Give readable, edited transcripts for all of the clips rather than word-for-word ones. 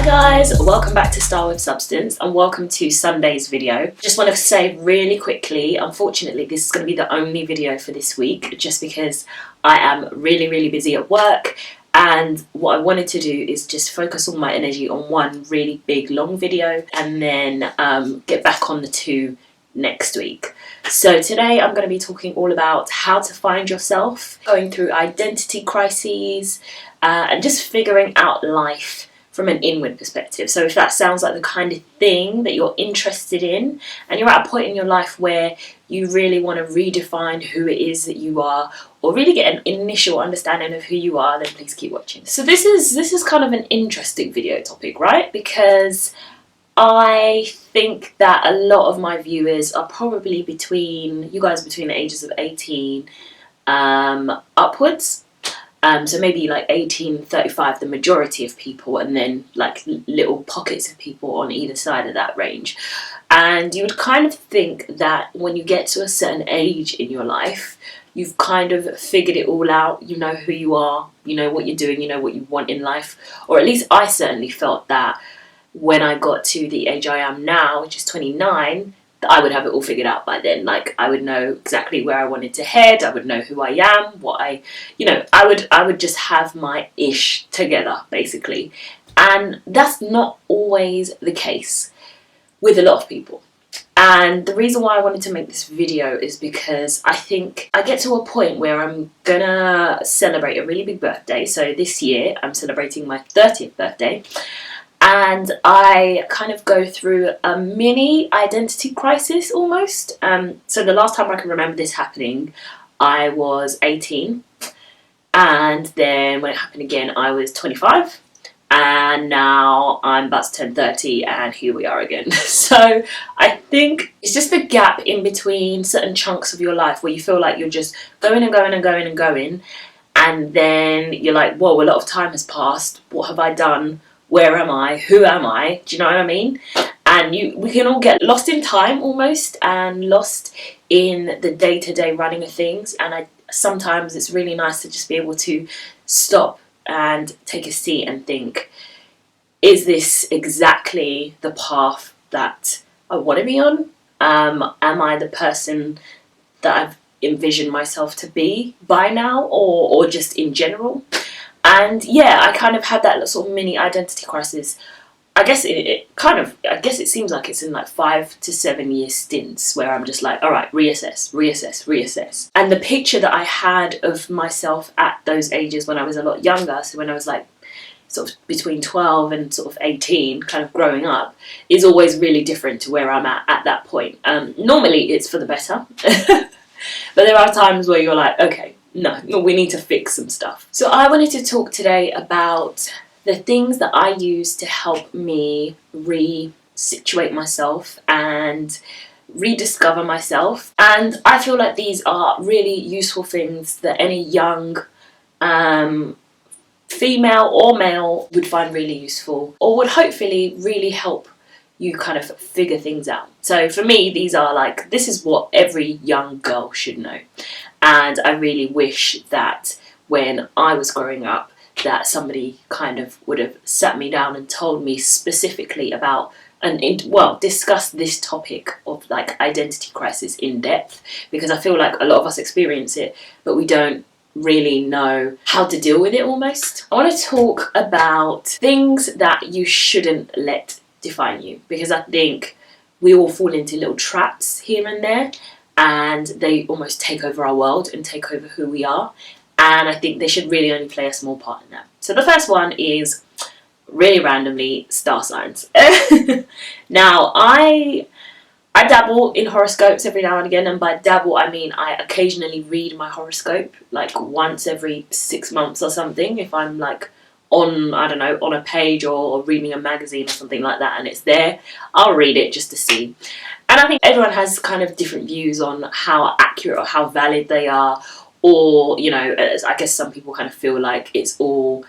Hi guys, welcome back to Style with Substance and welcome to Sunday's video. Just want to say really quickly, unfortunately this is going to be the only video for this week just because I am really busy at work, and what I wanted to do is just focus all my energy on one really big long video and then get back on the two next week. So today I'm going to be talking all about how to find yourself, going through identity crises and just figuring out life from an inward perspective. So if that sounds like the kind of thing that you're interested in and you're at a point in your life where you really want to redefine who it is that you are or really get an initial understanding of who you are, then please keep watching. So this is kind of an interesting video topic, right? Because I think that a lot of my viewers are probably between the ages of 18 upwards. So maybe like 18, 35, the majority of people, and then like little pockets of people on either side of that range. And you would kind of think that when you get to a certain age in your life, you've kind of figured it all out. You know who you are, you know what you're doing, you know what you want in life. Or at least I certainly felt that when I got to the age I am now, which is 29, I would have it all figured out by then. Like I would know exactly where I wanted to head. I would know who I am, I would just have my ish together basically. And that's not always the case with a lot of people. And the reason why I wanted to make this video is because I think I get to a point where I'm gonna celebrate a really big birthday. So this year I'm celebrating my 30th birthday. And I kind of go through a mini identity crisis almost. So the last time I can remember this happening, I was 18. And then when it happened again, I was 25. And now I'm about to turn 30 and here we are again. So I think it's just the gap in between certain chunks of your life where you feel like you're just going and going and going and going. And then you're like, whoa, a lot of time has passed. What have I done? Where am I? Who am I? Do you know what I mean? And we can all get lost in time almost and lost in the day-to-day running of things. And sometimes it's really nice to just be able to stop and take a seat and think, is this exactly the path that I want to be on? Am I the person that I've envisioned myself to be by now, or just in general? And yeah, I kind of had that sort of mini identity crisis. I guess it seems like it's in like 5 to 7 year stints where I'm just like, all right, reassess. And the picture that I had of myself at those ages when I was a lot younger, so when I was like sort of between 12 and sort of 18, kind of growing up, is always really different to where I'm at that point. Normally it's for the better, but there are times where you're like, okay, no, we need to fix some stuff. So I wanted to talk today about the things that I use to help me re-situate myself and rediscover myself. And I feel like these are really useful things that any young female or male would find really useful, or would hopefully really help you kind of figure things out. So for me, these are like, this is what every young girl should know. And I really wish that when I was growing up that somebody kind of would have sat me down and told me specifically about discuss this topic of like identity crisis in depth, because I feel like a lot of us experience it but we don't really know how to deal with it almost. I want to talk about things that you shouldn't let define you, because I think we all fall into little traps here and there, and they almost take over our world and take over who we are. And I think they should really only play a small part in that. So the first one is, really randomly, star signs. Now, I dabble in horoscopes every now and again, and by dabble I mean I occasionally read my horoscope, like once every 6 months or something, if I'm like on, I don't know, on a page or reading a magazine or something like that and it's there, I'll read it just to see. And I think everyone has kind of different views on how accurate or how valid they are, or, you know, I guess some people kind of feel like it's all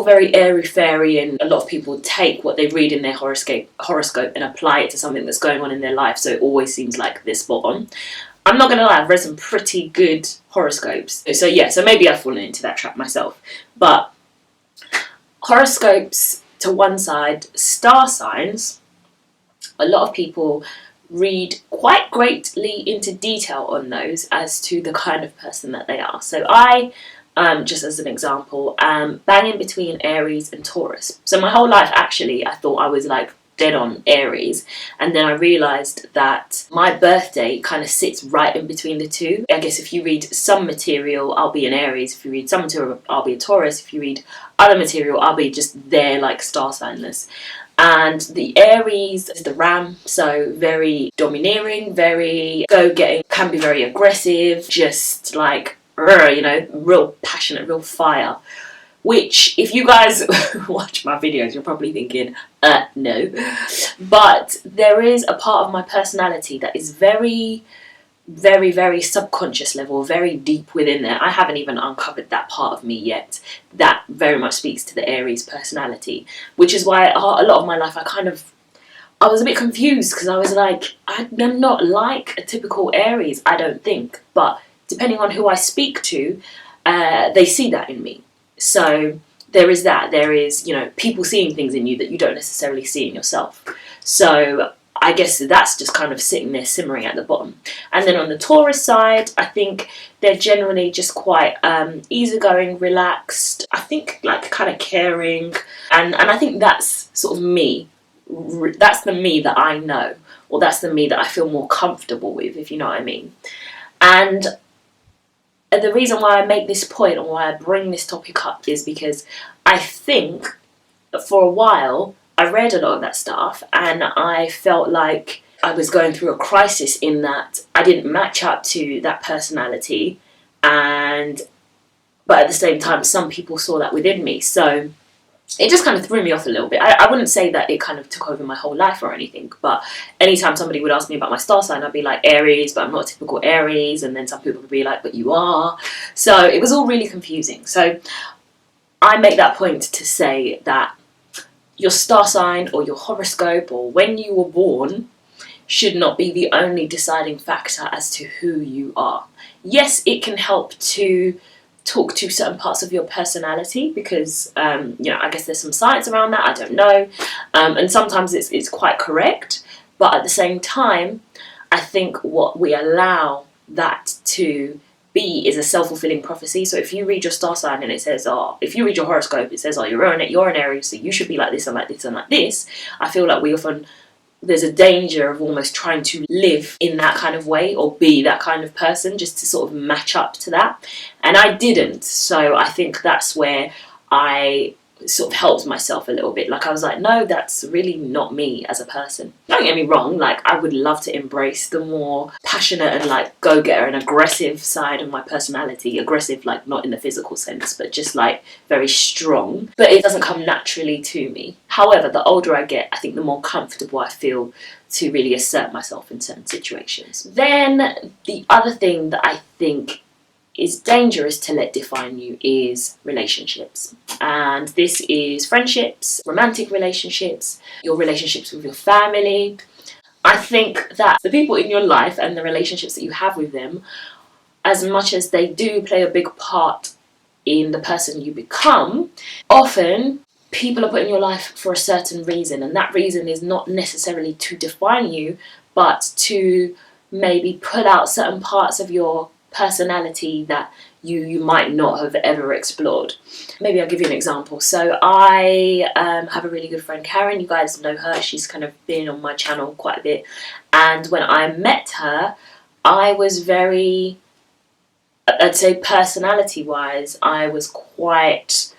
very airy-fairy, and a lot of people take what they read in their horoscope and apply it to something that's going on in their life, so it always seems like they're spot on. I'm not going to lie, I've read some pretty good horoscopes. So maybe I've fallen into that trap myself. But horoscopes to one side, star signs, a lot of people read quite greatly into detail on those as to the kind of person that they are. So I, just as an example, banging between Aries and Taurus. So my whole life, actually, I thought I was like dead on Aries, and then I realised that my birthday kind of sits right in between the two. I guess if you read some material, I'll be an Aries. If you read some material, I'll be a Taurus. If you read other material, I'll be just there, like star signless. And the Aries is the ram, so very domineering, very go-getting, can be very aggressive, just like, you know, real passionate, real fire. Which, if you guys watch my videos, you're probably thinking, no. But there is a part of my personality that is very, very, very subconscious level, very deep within there. I haven't even uncovered that part of me yet. That very much speaks to the Aries personality, which is why a lot of my life I was a bit confused, because I was like, I'm not like a typical Aries, I don't think. But depending on who I speak to, they see that in me. So there is that. There is, you know, people seeing things in you that you don't necessarily see in yourself. So I guess that's just kind of sitting there simmering at the bottom. And then on the Taurus side, I think they're generally just quite easygoing, relaxed. I think like kind of caring. And I think that's sort of me. That's the me that I know. Or that's the me that I feel more comfortable with, if you know what I mean. And the reason why I make this point, or why I bring this topic up, is because I think for a while I read a lot of that stuff and I felt like I was going through a crisis in that I didn't match up to that personality, but at the same time some people saw that within me. So it just kind of threw me off a little bit. I wouldn't say that it kind of took over my whole life or anything, but anytime somebody would ask me about my star sign, I'd be like, Aries, but I'm not a typical Aries, and then some people would be like, but you are. So it was all really confusing. So I make that point to say that your star sign or your horoscope or when you were born should not be the only deciding factor as to who you are. Yes, it can help to talk to certain parts of your personality, because you know, I guess there's some science around that, I don't know, and sometimes it's quite correct, but at the same time I think what we allow that to be is a self-fulfilling prophecy. So if you read your star sign and it says, oh, if you read your horoscope, it says, oh, you're an Aries, so you should be like this and like this and like this, I feel like we often, there's a danger of almost trying to live in that kind of way or be that kind of person just to sort of match up to that. And I didn't. So I think that's where I sort of helped myself a little bit. Like I was like, no, that's really not me as a person. Don't get me wrong, like I would love to embrace the more passionate and like go-getter and aggressive side of my personality. Aggressive, like not in the physical sense, but just like very strong. But it doesn't come naturally to me. However, the older I get, I think the more comfortable I feel to really assert myself in certain situations. Then the other thing that I think is dangerous to let define you is relationships. And this is friendships, romantic relationships, your relationships with your family. I think that the people in your life and the relationships that you have with them, as much as they do play a big part in the person you become, often people are put in your life for a certain reason, and that reason is not necessarily to define you, but to maybe pull out certain parts of your personality that you might not have ever explored. Maybe I'll give you an example. So I have a really good friend, Karen. You guys know her. She's kind of been on my channel quite a bit. And when I met her, I was very, I'd say personality-wise, I was quite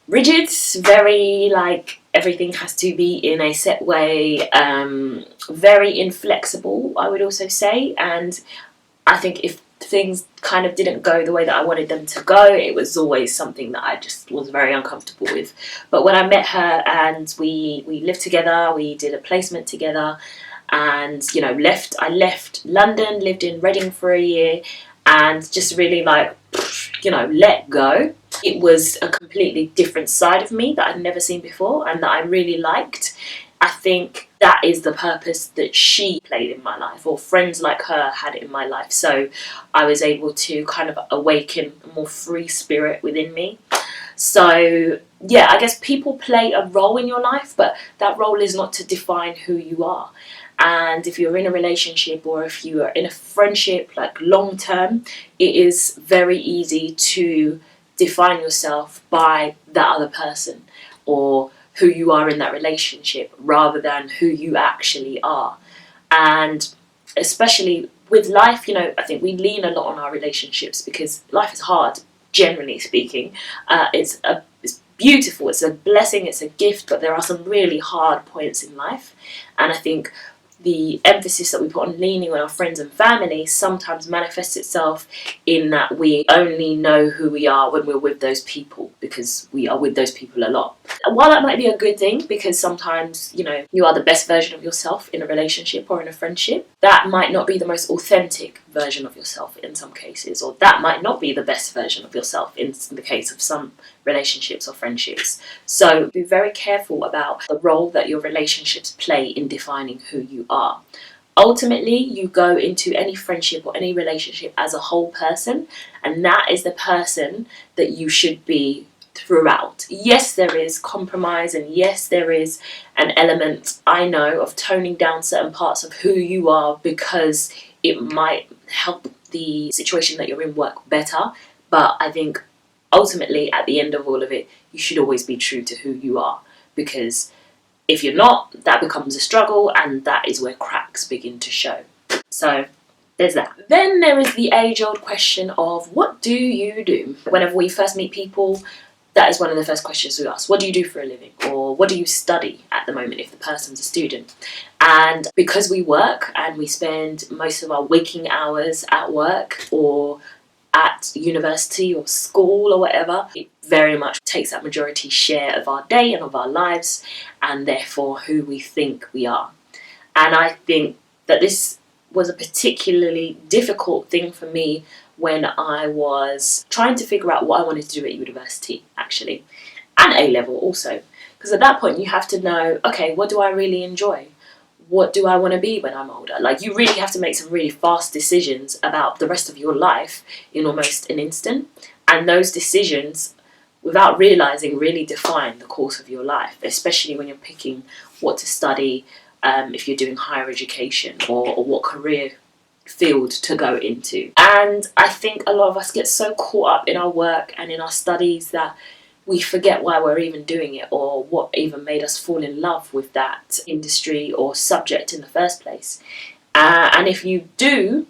rigid, very like everything has to be in a set way, very inflexible, I would also say. And I think if things kind of didn't go the way that I wanted them to go, it was always something that I just was very uncomfortable with. But when I met her and we lived together, we did a placement together, and you know, I left London, lived in Reading for a year, and just really like, you know, let go. It was a completely different side of me that I'd never seen before and that I really liked. I think that is the purpose that she played in my life, or friends like her had in my life. So I was able to kind of awaken a more free spirit within me. So yeah, I guess people play a role in your life, but that role is not to define who you are. And if you're in a relationship or if you are in a friendship, like long term, it is very easy to define yourself by that other person or who you are in that relationship rather than who you actually are. And especially with life, I think we lean a lot on our relationships because life is hard, generally speaking. It's beautiful, it's a blessing, it's a gift, but there are some really hard points in life. And I think the emphasis that we put on leaning on our friends and family sometimes manifests itself in that we only know who we are when we're with those people because we are with those people a lot. And while that might be a good thing because sometimes, you are the best version of yourself in a relationship or in a friendship, that might not be the most authentic version of yourself in some cases, or that might not be the best version of yourself in the case of some relationships or friendships. So be very careful about the role that your relationships play in defining who you are. Ultimately, you go into any friendship or any relationship as a whole person, and that is the person that you should be throughout. Yes, there is compromise, and yes, there is an element, I know, of toning down certain parts of who you are because it might help the situation that you're in work better. But I think ultimately, at the end of all of it, you should always be true to who you are, because if you're not, that becomes a struggle, and that is where cracks begin to show. So there's that. Then there is the age-old question of, what do you do? Whenever we first meet people, that is one of the first questions we ask. What do you do for a living? Or what do you study at the moment if the person's a student? And because we work and we spend most of our waking hours at work or at university or school or whatever, it very much takes that majority share of our day and of our lives, and therefore who we think we are. And I think that this was a particularly difficult thing for me when I was trying to figure out what I wanted to do at university, actually, and A-level also. Because at that point you have to know, okay, what do I really enjoy? What do I want to be when I'm older? Like, you really have to make some really fast decisions about the rest of your life in almost an instant. And those decisions, without realising, really define the course of your life, especially when you're picking what to study, if you're doing higher education, or what career field to go into. And I think a lot of us get so caught up in our work and in our studies that we forget why we're even doing it or what even made us fall in love with that industry or subject in the first place. And if you do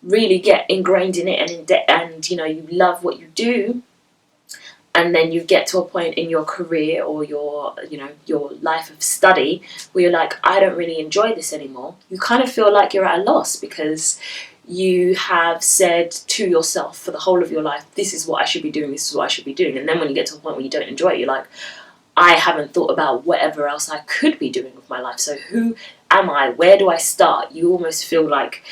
really get ingrained in it and you love what you do, and then you get to a point in your career or your life of study where you're like, I don't really enjoy this anymore, you kind of feel like you're at a loss because you have said to yourself for the whole of your life, this is what I should be doing, this is what I should be doing. And then when you get to a point where you don't enjoy it, you're like, I haven't thought about whatever else I could be doing with my life. So who am I? Where do I start? You almost feel like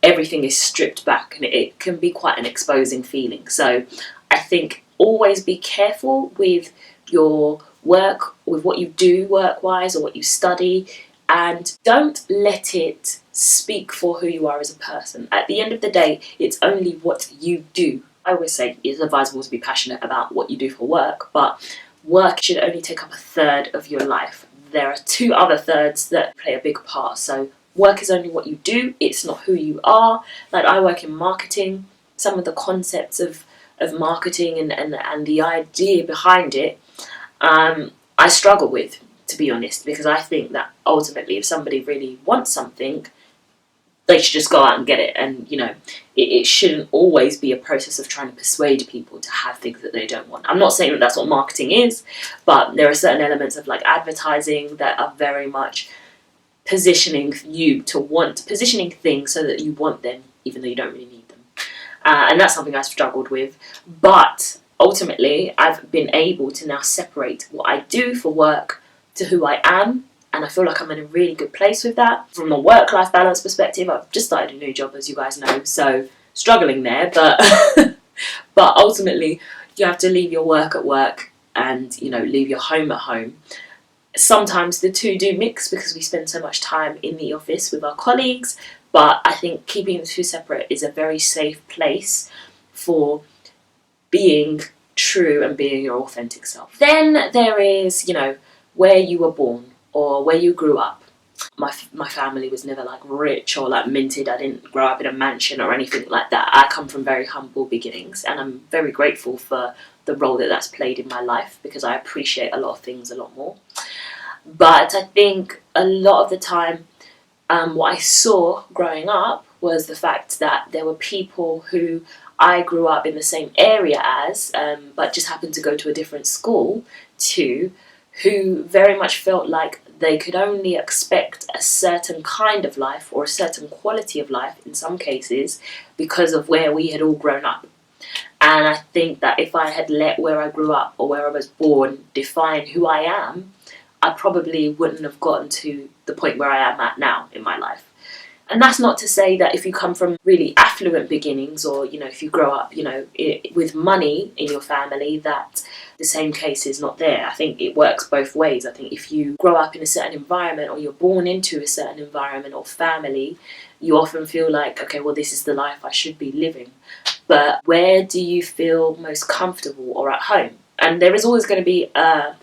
everything is stripped back, and it can be quite an exposing feeling. So I think always be careful with your work, with what you do work-wise or what you study, and don't let it speak for who you are as a person. At the end of the day, it's only what you do. I always say it's advisable to be passionate about what you do for work, but work should only take up a third of your life. There are two other thirds that play a big part. So work is only what you do, it's not who you are. Like, I work in marketing. Some of the concepts of marketing and the idea behind it, I struggle with, to be honest, because I think that ultimately if somebody really wants something, they should just go out and get it. And it shouldn't always be a process of trying to persuade people to have things that they don't want. I'm not saying that that's what marketing is, but there are certain elements of like advertising that are very much positioning things so that you want them even though you don't really need them. And that's something I've struggled with. But ultimately, I've been able to now separate what I do for work to who I am. And I feel like I'm in a really good place with that. From a work-life balance perspective, I've just started a new job, as you guys know, so struggling there. But but ultimately, you have to leave your work at work and, leave your home at home. Sometimes the two do mix because we spend so much time in the office with our colleagues, but I think keeping the two separate is a very safe place for being true and being your authentic self. Then there is, you know, where you were born or where you grew up. My family was never like rich or like minted. I didn't grow up in a mansion or anything like that. I come from very humble beginnings, and I'm very grateful for the role that that's played in my life, because I appreciate a lot of things a lot more. But I think a lot of the time, what I saw growing up was the fact that there were people who I grew up in the same area as, but just happened to go to a different school to, who very much felt like they could only expect a certain kind of life or a certain quality of life in some cases because of where we had all grown up. And I think that if I had let where I grew up or where I was born define who I am, I probably wouldn't have gotten to the point where I am at now in my life. And that's not to say that if you come from really affluent beginnings, or, you know, if you grow up, you know, with money in your family, that the same case is not there. I think it works both ways. I think if you grow up in a certain environment, or you're born into a certain environment or family, you often feel like, okay, well, this is the life I should be living. But where do you feel most comfortable or at home? And there is always going to be a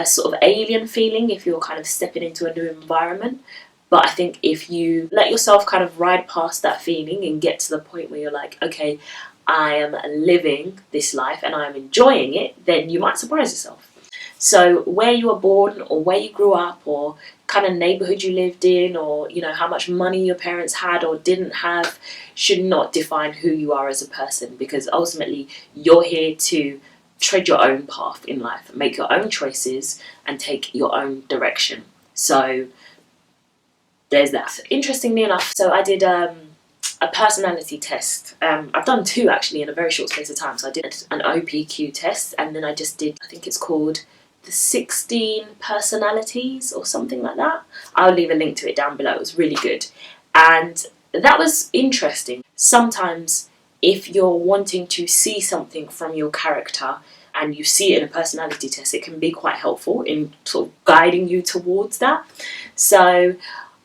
sort of alien feeling if you're kind of stepping into a new environment. But I think if you let yourself kind of ride past that feeling and get to the point where you're like, okay, I am living this life and I'm enjoying it, then you might surprise yourself. So where you were born, or where you grew up, or kind of neighborhood you lived in, or, you know, how much money your parents had or didn't have, should not define who you are as a person, because ultimately you're here to tread your own path in life, make your own choices and take your own direction. So there's that. Interestingly enough, so I did a personality test. I've done two actually in a very short space of time. So I did an OPQ test, and then I just did, I think it's called the 16 personalities or something like that. I'll leave a link to it down below. It was really good. And that was interesting. Sometimes if you're wanting to see something from your character and you see it in a personality test, it can be quite helpful in sort of guiding you towards that. So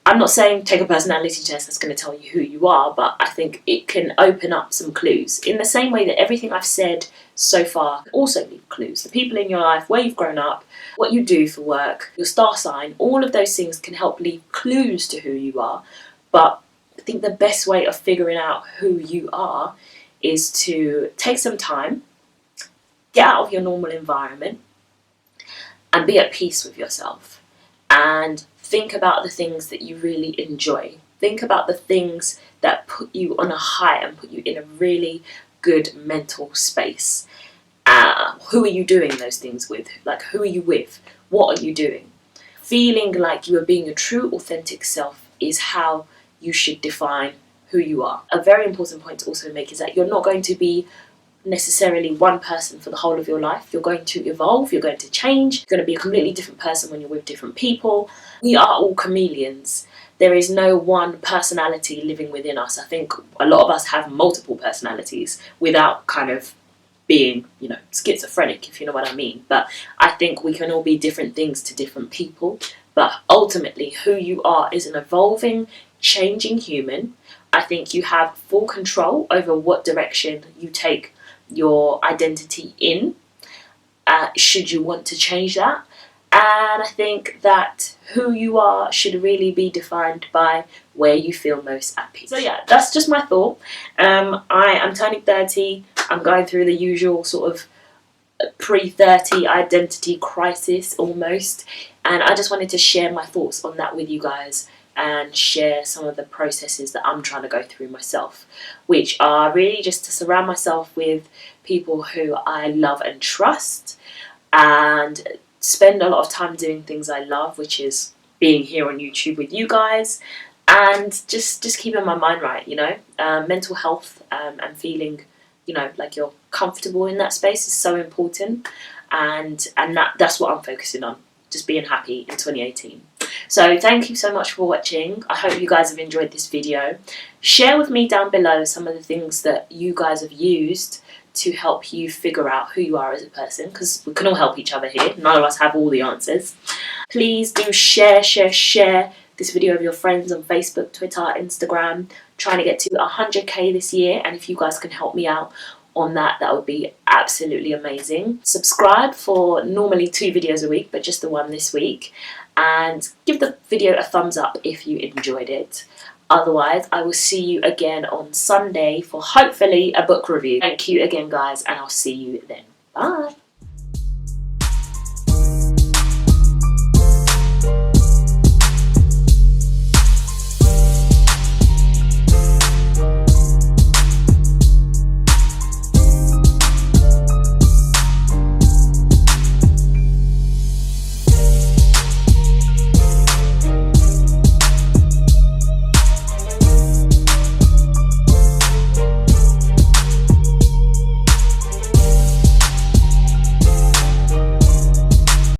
I'm not saying take a personality test that's going to tell you who you are, but I think it can open up some clues. In the same way that everything I've said so far can also leave clues. The people in your life, where you've grown up, what you do for work, your star sign, all of those things can help leave clues to who you are. But I think the best way of figuring out who you are is to take some time, get out of your normal environment, and be at peace with yourself. And think about the things that you really enjoy. Think about the things that put you on a high and put you in a really good mental space. Who are you doing those things with? Like, who are you with? What are you doing? Feeling like you are being your true, authentic self is how you should define who you are. A very important point to also make is that you're not going to be necessarily one person for the whole of your life. You're going to evolve, you're going to change, you're going to be a completely different person when you're with different people. We are all chameleons. There is no one personality living within us. I think a lot of us have multiple personalities without kind of being, you know, schizophrenic, if you know what I mean. But I think we can all be different things to different people. But ultimately, who you are is an evolving, changing human. I think you have full control over what direction you take your identity in, should you want to change that. And I think that who you are should really be defined by where you feel most at peace. So yeah, that's just my thought. I am turning 30. I'm going through the usual sort of pre-30 identity crisis almost, and I just wanted to share my thoughts on that with you guys and share some of the processes that I'm trying to go through myself, which are really just to surround myself with people who I love and trust, and spend a lot of time doing things I love, which is being here on YouTube with you guys, and just keeping my mind right, you know. Mental health and feeling, you know, like you're comfortable in that space is so important, and that's what I'm focusing on, just being happy in 2018. So thank you so much for watching. I hope you guys have enjoyed this video. Share with me down below some of the things that you guys have used to help you figure out who you are as a person, because we can all help each other here. None of us have all the answers. Please do share this video with your friends on Facebook, Twitter, Instagram. Trying to get to 100k this year, and if you guys can help me out on that, that would be absolutely amazing. Subscribe for normally 2 videos a week, but just the one this week, and give the video a thumbs up if you enjoyed it. Otherwise, I will see you again on Sunday for hopefully a book review. Thank you again, guys, and I'll see you then. Bye.